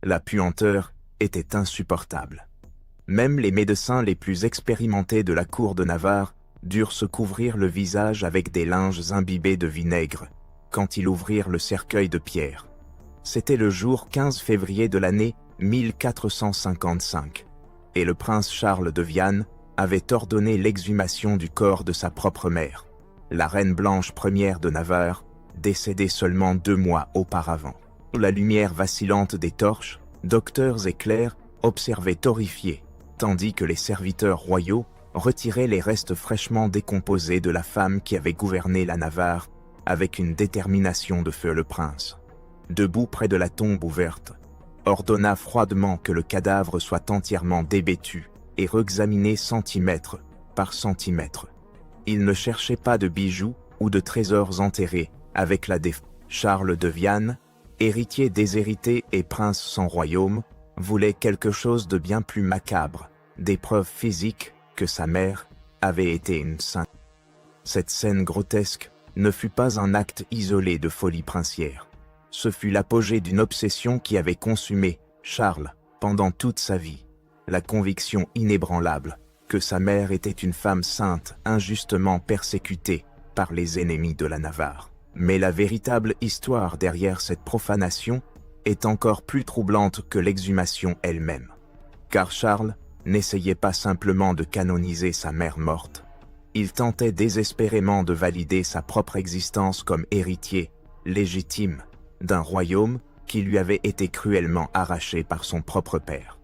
La puanteur était insupportable. Même les médecins les plus expérimentés de la cour de Navarre durent se couvrir le visage avec des linges imbibés de vinaigre quand ils ouvrirent le cercueil de pierre. C'était le jour 15 février de l'année 1455, et le prince Charles de Viane avait ordonné l'exhumation du corps de sa propre mère, la reine Blanche Ière de Navarre, décédée seulement 2 mois auparavant. Sous la lumière vacillante des torches, docteurs et clercs observaient horrifiés, tandis que les serviteurs royaux retiraient les restes fraîchement décomposés de la femme qui avait gouverné la Navarre avec une détermination de feu. Le prince, debout près de la tombe ouverte, ordonna froidement que le cadavre soit entièrement dévêtu et réexaminé centimètre par centimètre. Il ne cherchait pas de bijoux ou de trésors enterrés avec la défunte. Charles de Viane, héritier déshérité et prince sans royaume, voulait quelque chose de bien plus macabre, des preuves physiques que sa mère avait été une sainte. Cette scène grotesque ne fut pas un acte isolé de folie princière. Ce fut l'apogée d'une obsession qui avait consumé Charles pendant toute sa vie, la conviction inébranlable que sa mère était une femme sainte injustement persécutée par les ennemis de la Navarre. Mais la véritable histoire derrière cette profanation est encore plus troublante que l'exhumation elle-même. Car Charles n'essayait pas simplement de canoniser sa mère morte, il tentait désespérément de valider sa propre existence comme héritier légitime d'un royaume qui lui avait été cruellement arraché par son propre père.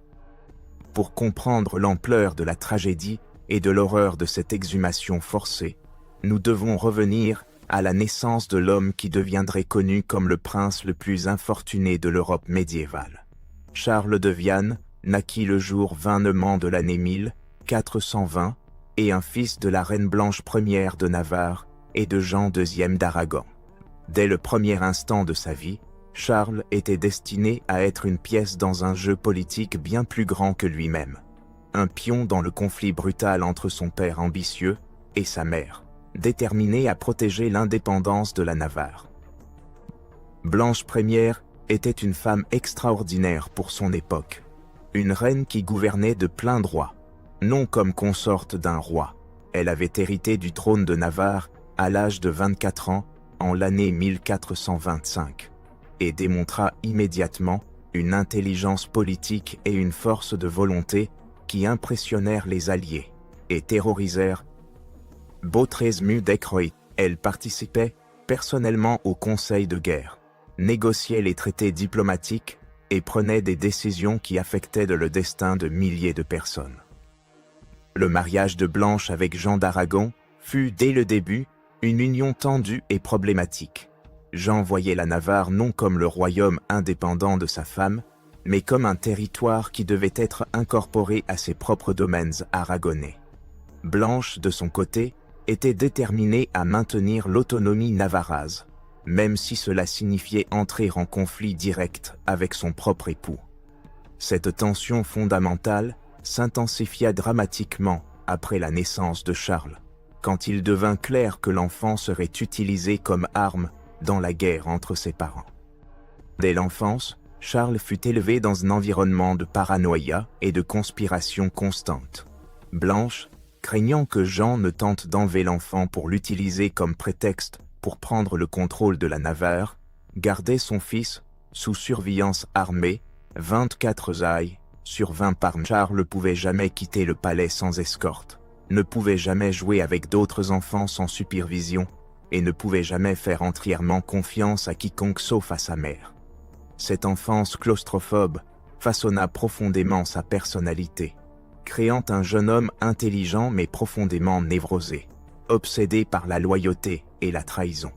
Pour comprendre l'ampleur de la tragédie et de l'horreur de cette exhumation forcée, nous devons revenir à la naissance de l'homme qui deviendrait connu comme le prince le plus infortuné de l'Europe médiévale. Charles de Viane naquit le jour 20 de l'année 1420 et un fils de la reine Blanche Ière de Navarre et de Jean II d'Aragon. Dès le premier instant de sa vie, Charles était destiné à être une pièce dans un jeu politique bien plus grand que lui-même, un pion dans le conflit brutal entre son père ambitieux et sa mère, déterminé à protéger l'indépendance de la Navarre. Blanche Ière était une femme extraordinaire pour son époque, une reine qui gouvernait de plein droit, non comme consorte d'un roi. Elle avait hérité du trône de Navarre à l'âge de 24 ans en l'année 1425 et démontra immédiatement une intelligence politique et une force de volonté qui impressionnèrent les alliés et terrorisèrent Bothresmu d'Ecroy. Elle participait personnellement au conseil de guerre, négociait les traités diplomatiques et prenait des décisions qui affectaient le destin de milliers de personnes. Le mariage de Blanche avec Jean d'Aragon fut dès le début une union tendue et problématique. Jean voyait la Navarre non comme le royaume indépendant de sa femme, mais comme un territoire qui devait être incorporé à ses propres domaines aragonais. Blanche, de son côté, était déterminée à maintenir l'autonomie navarraise, même si cela signifiait entrer en conflit direct avec son propre époux. Cette tension fondamentale s'intensifia dramatiquement après la naissance de Charles, quand il devint clair que l'enfant serait utilisé comme arme dans la guerre entre ses parents. Dès l'enfance, Charles fut élevé dans un environnement de paranoïa et de conspiration constante. Blanche, craignant que Jean ne tente d'enlever l'enfant pour l'utiliser comme prétexte pour prendre le contrôle de la Navarre, gardait son fils sous surveillance armée 24 heures sur 20 par nuit. Charles ne pouvait jamais quitter le palais sans escorte, ne pouvait jamais jouer avec d'autres enfants sans supervision et ne pouvait jamais faire entièrement confiance à quiconque sauf à sa mère. Cette enfance claustrophobe façonna profondément sa personnalité, créant un jeune homme intelligent mais profondément névrosé, obsédé par la loyauté et la trahison.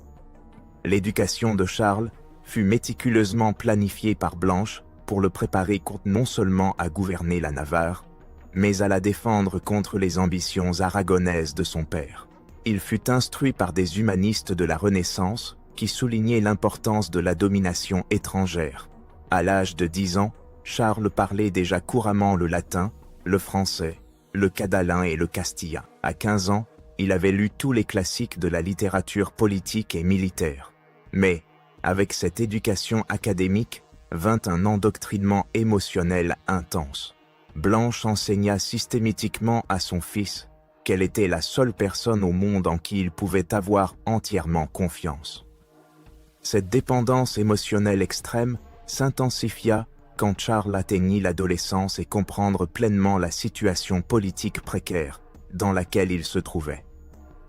L'éducation de Charles fut méticuleusement planifiée par Blanche pour le préparer non seulement à gouverner la Navarre, mais à la défendre contre les ambitions aragonaises de son père. Il fut instruit par des humanistes de la Renaissance qui soulignaient l'importance de la domination étrangère. À l'âge de 10 ans, Charles parlait déjà couramment le latin, le français, le catalan et le castillan. À 15 ans, il avait lu tous les classiques de la littérature politique et militaire. Mais, avec cette éducation académique, vint un endoctrinement émotionnel intense. Blanche enseigna systématiquement à son fils qu'elle était la seule personne au monde en qui il pouvait avoir entièrement confiance. Cette dépendance émotionnelle extrême s'intensifia quand Charles atteignit l'adolescence et comprendre pleinement la situation politique précaire dans laquelle il se trouvait.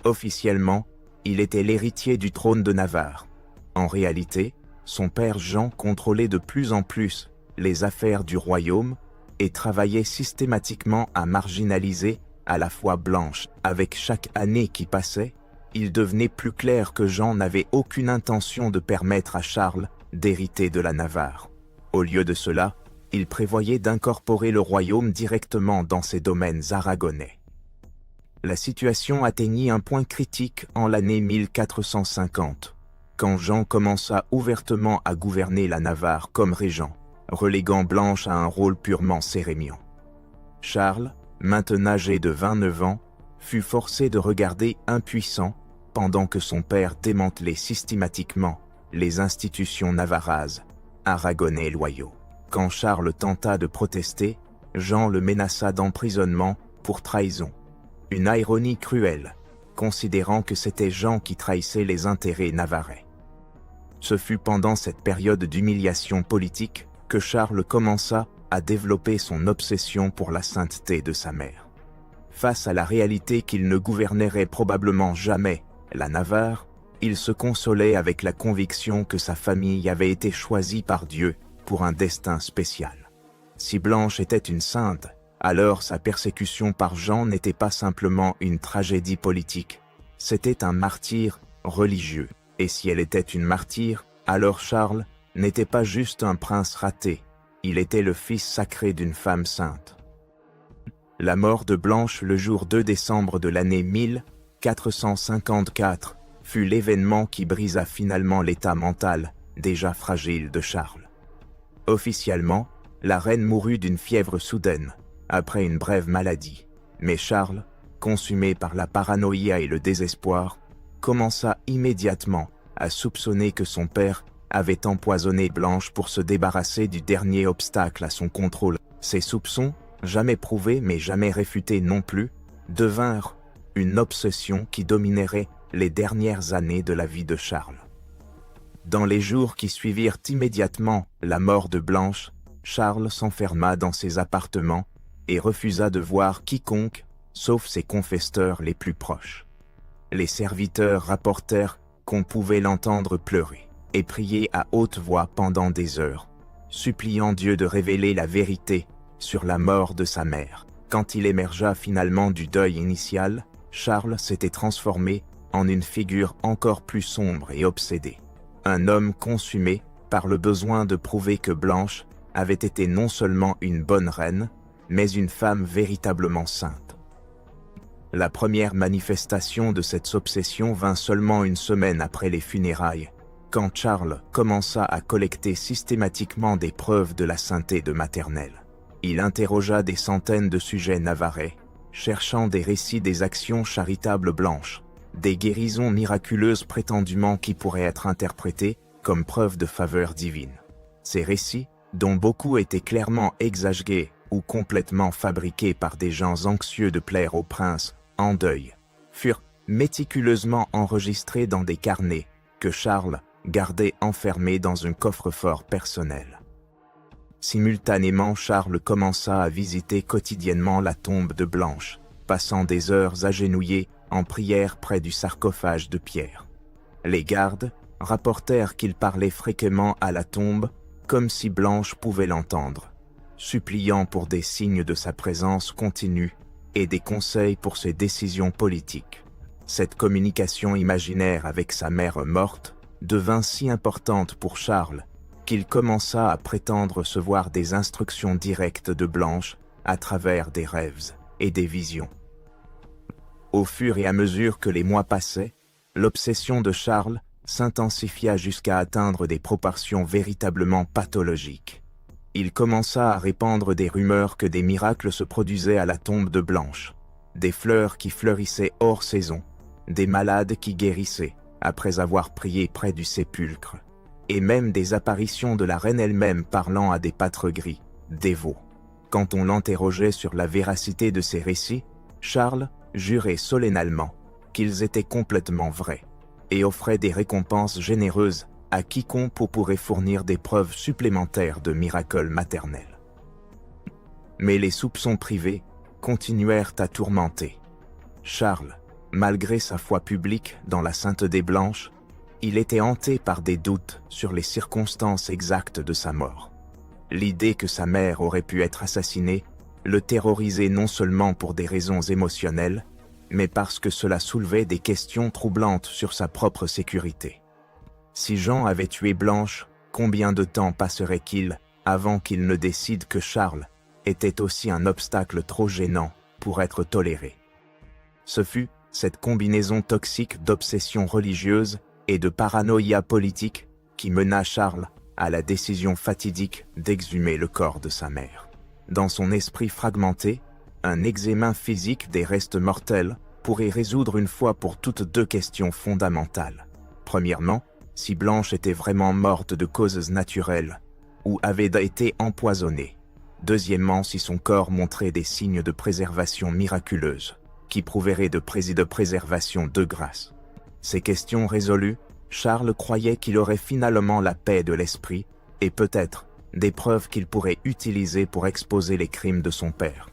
Officiellement, il était l'héritier du trône de Navarre. En réalité, son père Jean contrôlait de plus en plus les affaires du royaume et travaillait systématiquement à marginaliser à la fois Blanche. Avec chaque année qui passait, il devenait plus clair que Jean n'avait aucune intention de permettre à Charles d'hériter de la Navarre. Au lieu de cela, il prévoyait d'incorporer le royaume directement dans ses domaines aragonais. La situation atteignit un point critique en l'année 1450, quand Jean commença ouvertement à gouverner la Navarre comme régent, reléguant Blanche à un rôle purement cérémonial. Charles, maintenant âgé de 29 ans, fut forcé de regarder impuissant pendant que son père démantelait systématiquement les institutions navarrases, aragonais loyaux. Quand Charles tenta de protester, Jean le menaça d'emprisonnement pour trahison. Une ironie cruelle, considérant que c'était Jean qui trahissait les intérêts navarrais. Ce fut pendant cette période d'humiliation politique que Charles commença à développer son obsession pour la sainteté de sa mère. Face à la réalité qu'il ne gouvernerait probablement jamais la Navarre, il se consolait avec la conviction que sa famille avait été choisie par Dieu pour un destin spécial. Si Blanche était une sainte, alors sa persécution par Jean n'était pas simplement une tragédie politique, c'était un martyre religieux. Et si elle était une martyre, alors Charles n'était pas juste un prince raté, il était le fils sacré d'une femme sainte. La mort de Blanche le jour 2 décembre de l'année 1454 fut l'événement qui brisa finalement l'état mental déjà fragile de Charles. Officiellement, la reine mourut d'une fièvre soudaine, après une brève maladie, mais Charles, consumé par la paranoïa et le désespoir, commença immédiatement à soupçonner que son père avait empoisonné Blanche pour se débarrasser du dernier obstacle à son contrôle. Ces soupçons, jamais prouvés mais jamais réfutés non plus, devinrent une obsession qui dominerait les dernières années de la vie de Charles. Dans les jours qui suivirent immédiatement la mort de Blanche, Charles s'enferma dans ses appartements et refusa de voir quiconque, sauf ses confesseurs les plus proches. Les serviteurs rapportèrent qu'on pouvait l'entendre pleurer et prier à haute voix pendant des heures, suppliant Dieu de révéler la vérité sur la mort de sa mère. Quand il émergea finalement du deuil initial, Charles s'était transformé en une figure encore plus sombre et obsédée. Un homme consumé par le besoin de prouver que Blanche avait été non seulement une bonne reine, mais une femme véritablement sainte. La première manifestation de cette obsession vint seulement une semaine après les funérailles, quand Charles commença à collecter systématiquement des preuves de la sainteté de Maternelle. Il interrogea des centaines de sujets navarrais, cherchant des récits des actions charitables Blanches, des guérisons miraculeuses prétendument qui pourraient être interprétées comme preuve de faveur divine. Ces récits, dont beaucoup étaient clairement exagérés ou complètement fabriqués par des gens anxieux de plaire au prince en deuil, furent méticuleusement enregistrés dans des carnets que Charles gardait enfermés dans un coffre-fort personnel. Simultanément, Charles commença à visiter quotidiennement la tombe de Blanche, passant des heures agenouillé en prière près du sarcophage de pierre. Les gardes rapportèrent qu'il parlait fréquemment à la tombe comme si Blanche pouvait l'entendre, suppliant pour des signes de sa présence continue et des conseils pour ses décisions politiques. Cette communication imaginaire avec sa mère morte devint si importante pour Charles qu'il commença à prétendre recevoir des instructions directes de Blanche à travers des rêves et des visions. Au fur et à mesure que les mois passaient, l'obsession de Charles s'intensifia jusqu'à atteindre des proportions véritablement pathologiques. Il commença à répandre des rumeurs que des miracles se produisaient à la tombe de Blanche, des fleurs qui fleurissaient hors saison, des malades qui guérissaient après avoir prié près du sépulcre, et même des apparitions de la reine elle-même parlant à des pâtres gris, dévots. Quand on l'interrogeait sur la véracité de ces récits, Charles jurait solennellement qu'ils étaient complètement vrais, et offrait des récompenses généreuses à quiconque pourrait fournir des preuves supplémentaires de miracles maternels. Mais les soupçons privés continuèrent à tourmenter. Charles, malgré sa foi publique dans la sainteté blanche, il était hanté par des doutes sur les circonstances exactes de sa mort. L'idée que sa mère aurait pu être assassinée le terrorisait non seulement pour des raisons émotionnelles, mais parce que cela soulevait des questions troublantes sur sa propre sécurité. Si Jean avait tué Blanche, combien de temps passerait-il avant qu'il ne décide que Charles était aussi un obstacle trop gênant pour être toléré? Ce fut cette combinaison toxique d'obsession religieuse et de paranoïa politique qui mena Charles à la décision fatidique d'exhumer le corps de sa mère. Dans son esprit fragmenté, un examen physique des restes mortels pourrait résoudre une fois pour toutes deux questions fondamentales. Premièrement, si Blanche était vraiment morte de causes naturelles ou avait été empoisonnée. Deuxièmement, si son corps montrait des signes de préservation miraculeuse qui prouveraient de préservation de grâce. Ces questions résolues, Charles croyait qu'il aurait finalement la paix de l'esprit et peut-être des preuves qu'il pourrait utiliser pour exposer les crimes de son père.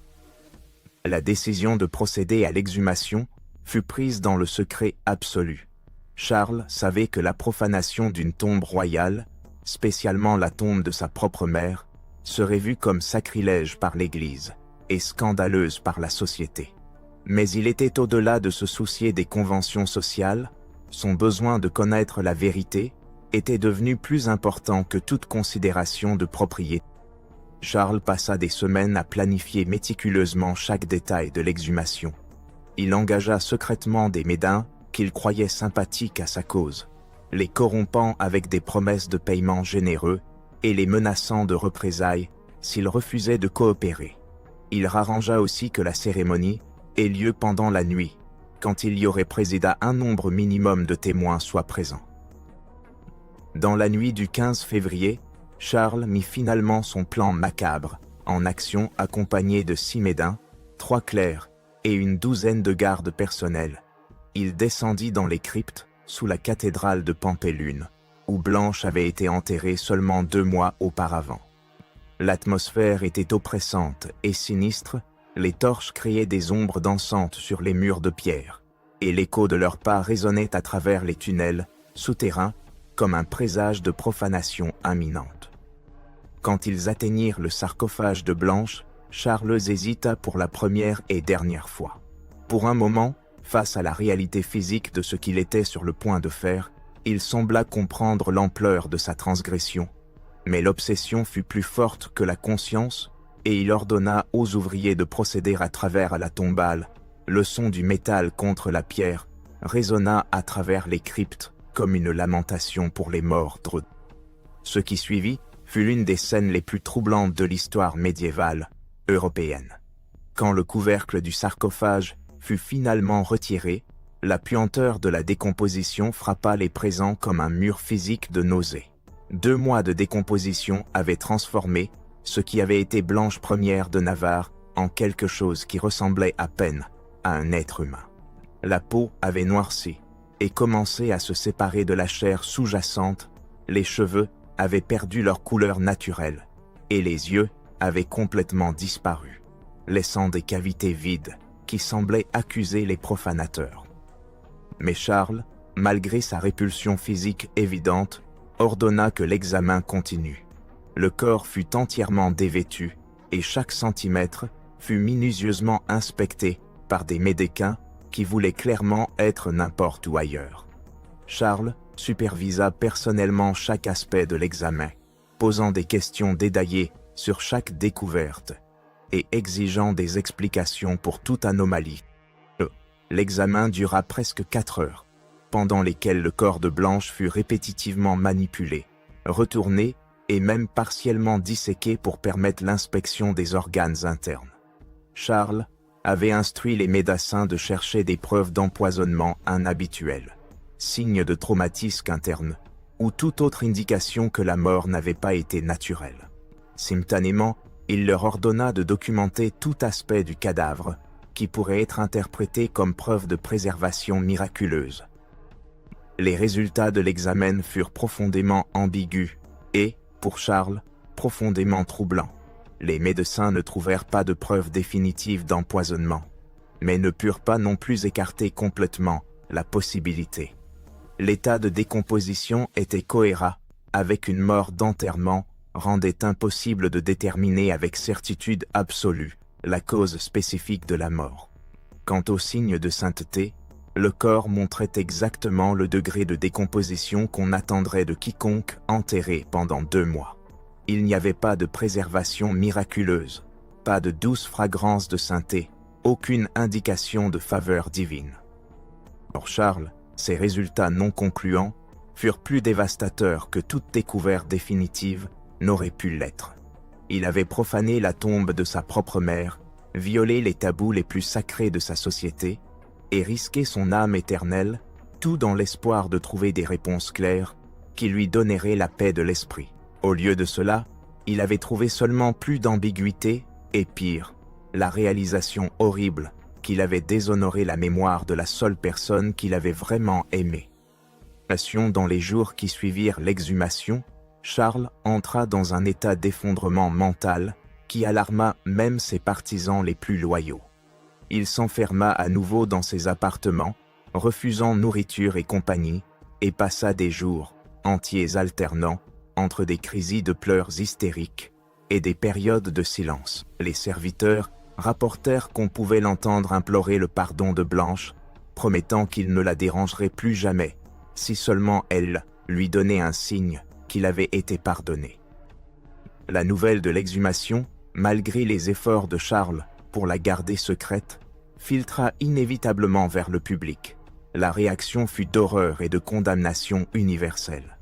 La décision de procéder à l'exhumation fut prise dans le secret absolu. Charles savait que la profanation d'une tombe royale, spécialement la tombe de sa propre mère, serait vue comme sacrilège par l'Église et scandaleuse par la société. Mais il était au-delà de se soucier des conventions sociales, son besoin de connaître la vérité était devenu plus important que toute considération de propriété. Charles passa des semaines à planifier méticuleusement chaque détail de l'exhumation. Il engagea secrètement des médecins qu'il croyait sympathiques à sa cause, les corrompant avec des promesses de paiement généreux et les menaçant de représailles s'ils refusaient de coopérer. Il arrangea aussi que la cérémonie ait lieu pendant la nuit, quand il y aurait présidé un nombre minimum de témoins soit présents. Dans la nuit du 15 février, Charles mit finalement son plan macabre en action accompagné de 6 médecins, 3 clercs et une douzaine de gardes personnels. Il descendit dans les cryptes sous la cathédrale de Pampelune, où Blanche avait été enterrée seulement 2 mois auparavant. L'atmosphère était oppressante et sinistre, les torches créaient des ombres dansantes sur les murs de pierre, et l'écho de leurs pas résonnait à travers les tunnels souterrains comme un présage de profanation imminente. Quand ils atteignirent le sarcophage de Blanche, Charles hésita pour la première et dernière fois. Pour un moment, face à la réalité physique de ce qu'il était sur le point de faire, il sembla comprendre l'ampleur de sa transgression. Mais l'obsession fut plus forte que la conscience, et il ordonna aux ouvriers de procéder à travers la tombale. Le son du métal contre la pierre résonna à travers les cryptes comme une lamentation pour les morts. Ce qui suivit fut l'une des scènes les plus troublantes de l'histoire médiévale européenne. Quand le couvercle du sarcophage fut finalement retiré, la puanteur de la décomposition frappa les présents comme un mur physique de nausée. 2 mois de décomposition avaient transformé ce qui avait été Blanche Ier de Navarre en quelque chose qui ressemblait à peine à un être humain. La peau avait noirci et commencé à se séparer de la chair sous-jacente, les cheveux avaient perdu leur couleur naturelle et les yeux avaient complètement disparu, laissant des cavités vides qui semblaient accuser les profanateurs. Mais Charles, malgré sa répulsion physique évidente, ordonna que l'examen continue. Le corps fut entièrement dévêtu et chaque centimètre fut minutieusement inspecté par des médecins qui voulaient clairement être n'importe où ailleurs. Charles supervisa personnellement chaque aspect de l'examen, posant des questions détaillées sur chaque découverte et exigeant des explications pour toute anomalie. L'examen dura presque 4 heures, pendant lesquelles le corps de Blanche fut répétitivement manipulé, retourné et même partiellement disséqué pour permettre l'inspection des organes internes. Charles avait instruit les médecins de chercher des preuves d'empoisonnement inhabituelles, signes de traumatisme interne ou toute autre indication que la mort n'avait pas été naturelle. Simultanément, il leur ordonna de documenter tout aspect du cadavre, qui pourrait être interprété comme preuve de préservation miraculeuse. Les résultats de l'examen furent profondément ambigus et, pour Charles, profondément troublants. Les médecins ne trouvèrent pas de preuves définitives d'empoisonnement, mais ne purent pas non plus écarter complètement la possibilité. L'état de décomposition était cohérent avec une mort d'enterrement, rendait impossible de déterminer avec certitude absolue la cause spécifique de la mort. Quant aux signes de sainteté, le corps montrait exactement le degré de décomposition qu'on attendrait de quiconque enterré pendant 2 mois. Il n'y avait pas de préservation miraculeuse, pas de douce fragrance de sainteté, aucune indication de faveur divine. Pour Charles, ces résultats non concluants furent plus dévastateurs que toute découverte définitive n'aurait pu l'être. Il avait profané la tombe de sa propre mère, violé les tabous les plus sacrés de sa société et risqué son âme éternelle, tout dans l'espoir de trouver des réponses claires qui lui donneraient la paix de l'esprit. Au lieu de cela, il avait trouvé seulement plus d'ambiguïté et pire, la réalisation horrible qu'il avait déshonoré la mémoire de la seule personne qu'il avait vraiment aimée. Dans les jours qui suivirent l'exhumation, Charles entra dans un état d'effondrement mental qui alarma même ses partisans les plus loyaux. Il s'enferma à nouveau dans ses appartements, refusant nourriture et compagnie, et passa des jours entiers alternant entre des crises de pleurs hystériques et des périodes de silence. Les serviteurs rapportèrent qu'on pouvait l'entendre implorer le pardon de Blanche, promettant qu'il ne la dérangerait plus jamais, si seulement elle lui donnait un signe qu'il avait été pardonné. La nouvelle de l'exhumation, malgré les efforts de Charles pour la garder secrète, filtra inévitablement vers le public. La réaction fut d'horreur et de condamnation universelle.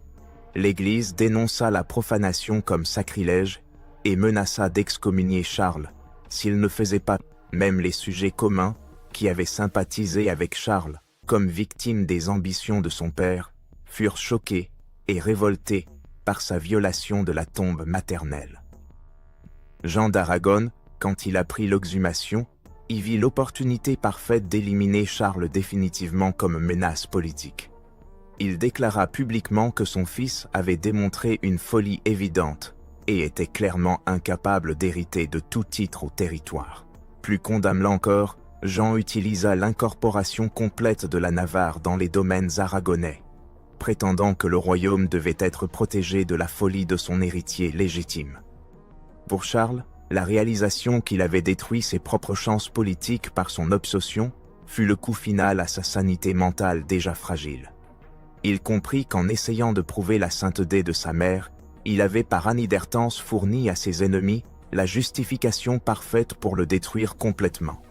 L'Église dénonça la profanation comme sacrilège et menaça d'excommunier Charles s'il ne faisait pas, même les sujets communs qui avaient sympathisé avec Charles comme victime des ambitions de son père, furent choqués et révoltés par sa violation de la tombe maternelle. Jean d'Aragon, quand il apprit l'exhumation, y vit l'opportunité parfaite d'éliminer Charles définitivement comme menace politique. Il déclara publiquement que son fils avait démontré une folie évidente et était clairement incapable d'hériter de tout titre au territoire. Plus condamnant encore, Jean utilisa l'incorporation complète de la Navarre dans les domaines aragonais, prétendant que le royaume devait être protégé de la folie de son héritier légitime. Pour Charles, la réalisation qu'il avait détruit ses propres chances politiques par son obsession fut le coup final à sa sanité mentale déjà fragile. Il comprit qu'en essayant de prouver la sainteté de sa mère, il avait par inadvertance fourni à ses ennemis la justification parfaite pour le détruire complètement.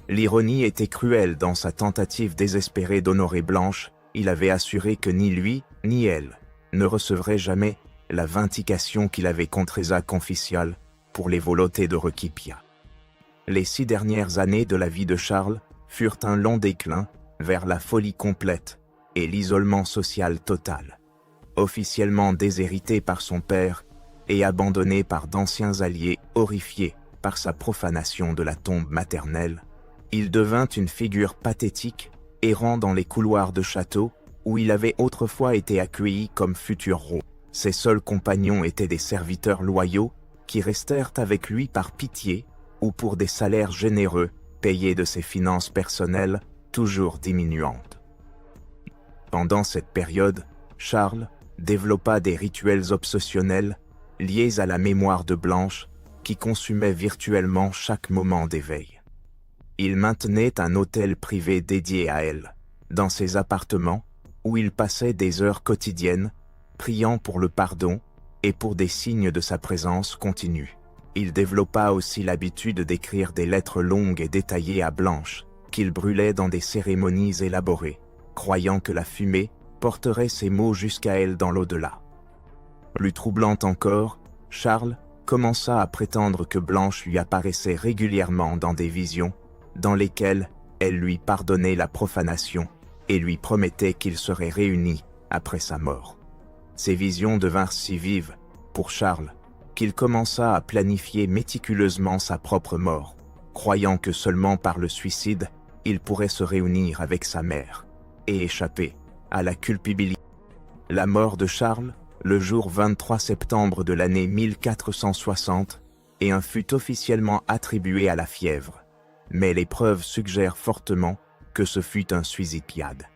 L'ironie était cruelle dans sa tentative désespérée d'honorer Blanche. Il avait assuré que ni lui, ni elle, ne recevraient jamais la vindication qu'il avait contre Isaac official pour les volontés de Requipia. Les 6 dernières années de la vie de Charles furent un long déclin vers la folie complète et l'isolement social total. Officiellement déshérité par son père et abandonné par d'anciens alliés horrifiés par sa profanation de la tombe maternelle, il devint une figure pathétique, errant dans les couloirs de château où il avait autrefois été accueilli comme futur roi. Ses seuls compagnons étaient des serviteurs loyaux qui restèrent avec lui par pitié ou pour des salaires généreux payés de ses finances personnelles toujours diminuantes. Pendant cette période, Charles développa des rituels obsessionnels liés à la mémoire de Blanche qui consumaient virtuellement chaque moment d'éveil. Il maintenait un hôtel privé dédié à elle, dans ses appartements, où il passait des heures quotidiennes, priant pour le pardon et pour des signes de sa présence continue. Il développa aussi l'habitude d'écrire des lettres longues et détaillées à Blanche, qu'il brûlait dans des cérémonies élaborées, croyant que la fumée porterait ces mots jusqu'à elle dans l'au-delà. Plus troublant encore, Charles commença à prétendre que Blanche lui apparaissait régulièrement dans des visions, dans lesquelles elle lui pardonnait la profanation et lui promettait qu'ils seraient réunis après sa mort. Ces visions devinrent si vives, pour Charles, qu'il commença à planifier méticuleusement sa propre mort, croyant que seulement par le suicide, il pourrait se réunir avec sa mère et échapper à la culpabilité. La mort de Charles, le jour 23 septembre de l'année 1460, et fut officiellement attribué à la fièvre, mais les preuves suggèrent fortement que ce fut un suicidiade.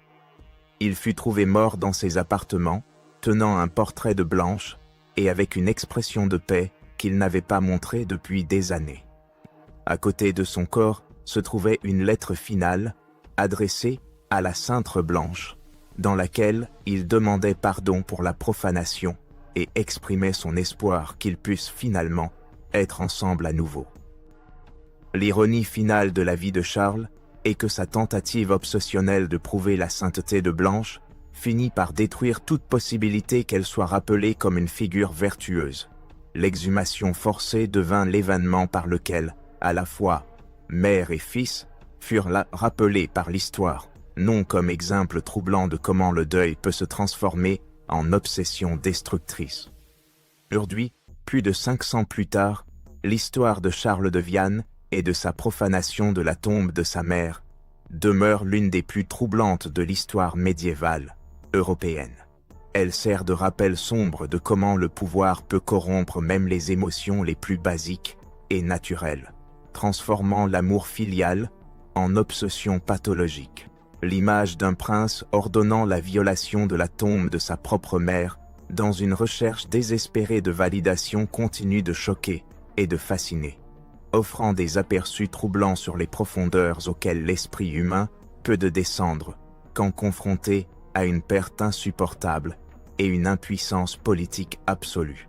Il fut trouvé mort dans ses appartements, tenant un portrait de Blanche et avec une expression de paix qu'il n'avait pas montrée depuis des années. À côté de son corps se trouvait une lettre finale adressée à la Sainte Blanche, dans laquelle il demandait pardon pour la profanation et exprimait son espoir qu'ils puissent finalement être ensemble à nouveau. L'ironie finale de la vie de Charles est que sa tentative obsessionnelle de prouver la sainteté de Blanche finit par détruire toute possibilité qu'elle soit rappelée comme une figure vertueuse. L'exhumation forcée devint l'événement par lequel, à la fois, mère et fils furent rappelés par l'histoire, non comme exemple troublant de comment le deuil peut se transformer en obsession destructrice. Aujourd'hui, plus de 500 plus tard, l'histoire de Charles de Viane et de sa profanation de la tombe de sa mère demeure l'une des plus troublantes de l'histoire médiévale européenne. Elle sert de rappel sombre de comment le pouvoir peut corrompre même les émotions les plus basiques et naturelles, transformant l'amour filial en obsession pathologique. L'image d'un prince ordonnant la violation de la tombe de sa propre mère dans une recherche désespérée de validation continue de choquer et de fasciner, offrant des aperçus troublants sur les profondeurs auxquelles l'esprit humain peut descendre quand confronté à une perte insupportable et une impuissance politique absolue.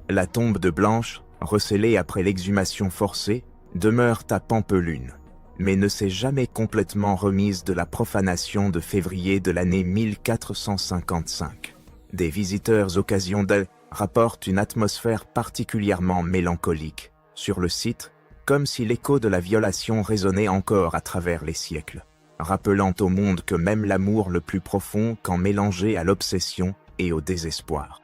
La tombe de Blanche, recellée après l'exhumation forcée, demeure à Pampelune, mais ne s'est jamais complètement remise de la profanation de février de l'année 1455. Des visiteurs occasionnels rapportent une atmosphère particulièrement mélancolique sur le site, comme si l'écho de la violation résonnait encore à travers les siècles, rappelant au monde que même l'amour le plus profond, quand mélangé à l'obsession et au désespoir,